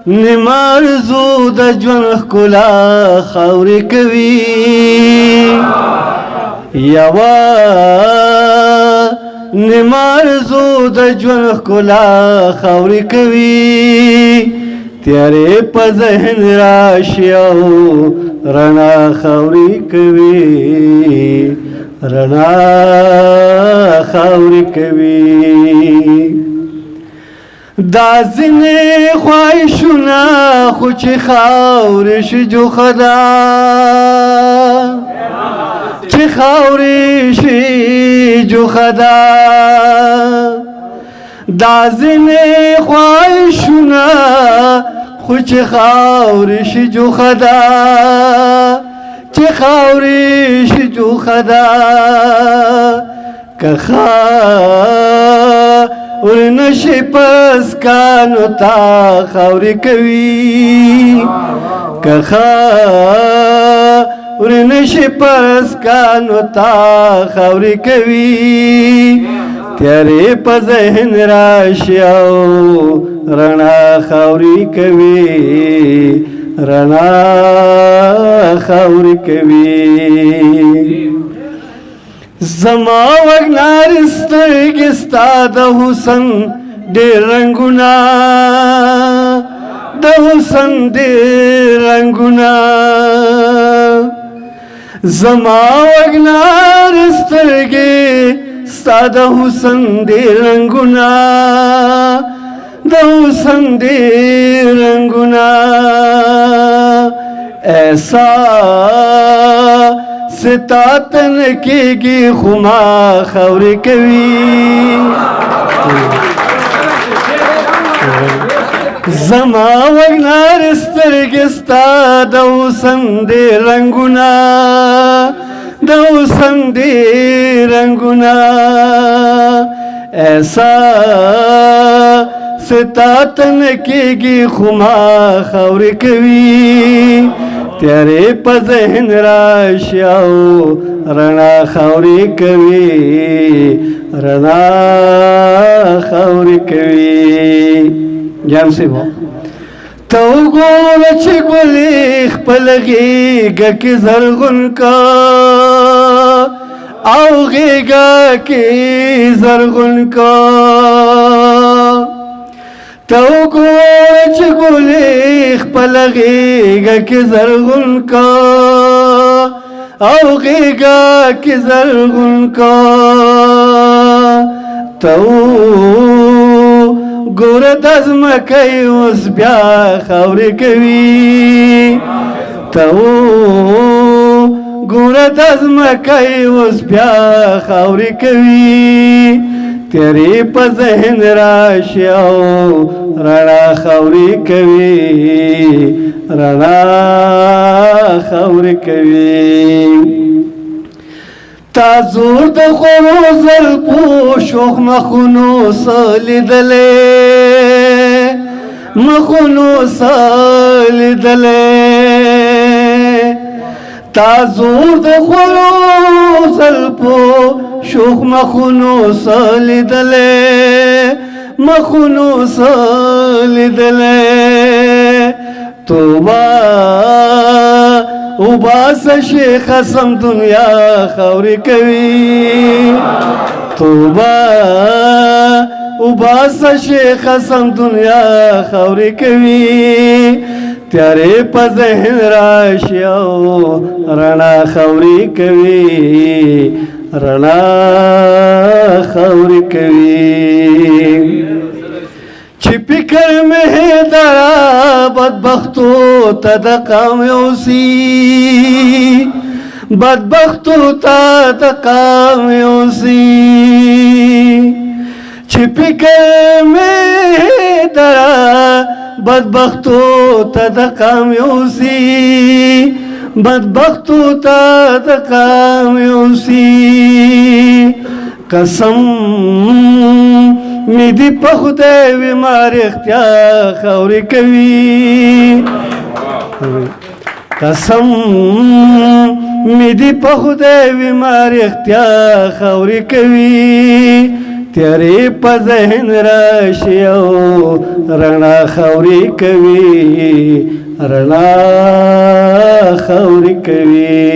نمارزو د ژوند ښکلا خاورې کوي یوه نمارزو د ژوند ښکلا خاورې کوي تیارې په ذهن راشي او رڼا خاورې کوي رڼا خاورې کوي دا ځینې خواهشونه خو چې خاورې شي جوخه ده چې خاورې شي جوخه ده دا ځینې خواهشونه خو چې خاورې شي جوخه ده چې خاورې شي جوخه ده که ورنشي پس کانو تا خاورې کوي که ورنشي پس کانو تا خاورې کوي تیارې په ذهن راشي او رڼا خاورې کوي رڼا خاورې کوي زما وگنار سترګې ستا د حسن ډېر رنګونه د حسن ډېر رنګونه زما وگنار سترګې ستا د حسن ډېر رنګونه د حسن ډېر رنګونه ایسا ستاتن کېږي خو ما خاورې کوي زما وگنار سترګې ستا د حسن ډېر رنګونه د حسن ډېر رنګونه ایسا ستاتن کېږي خو ما خاورې کوي تیارې په ذهن راشي او رڼا خاورې کوي رڼا خاورې کوي جان صاحب ته وګوره چې ګلې خپل غېږه کې زرغون کا او غېږه کې زرغون کا ته وګوره چې ګلې خپل غېږه کې زرغون کا او غېږه کې زرغون کا ته وګوره د ځمکې اوس بیا خاورې کوي ته وګوره د ځمکې اوس بیا خاورې کوي تیرې په ذهن راشي او رڼا خاورې کوي رڼا خاورې کوي تا زور د خورو زلفو شوخ مخونو څه لیدلې مخونو څه لیدلې تا زور د خورو زلفو شوخ مخونو څه لیدلې مخونو څه لیدلې توبه وباسه شیخ قسم دنیا خاورې کوي توبه وباسه شیخ قسم دنیا خاورې کوي تیارې په ذهن راشي او رڼا خاورې کوي رڼا خاورې کوي چې فکر مې درا بدبختو ته د قام یوسي بدبختو ته د قام یوسي چې فکر مې درا بدبختو ته د قام یوسي بدبختو ته د قام یوسي قسم می دی په خدای وي ما رښتیا خاورې کوي قسم می دی په خدای وي ما رښتیا خاورې کوي تیرې په ذهن راشي او رڼا خاورې کوي رڼا خاورې کوي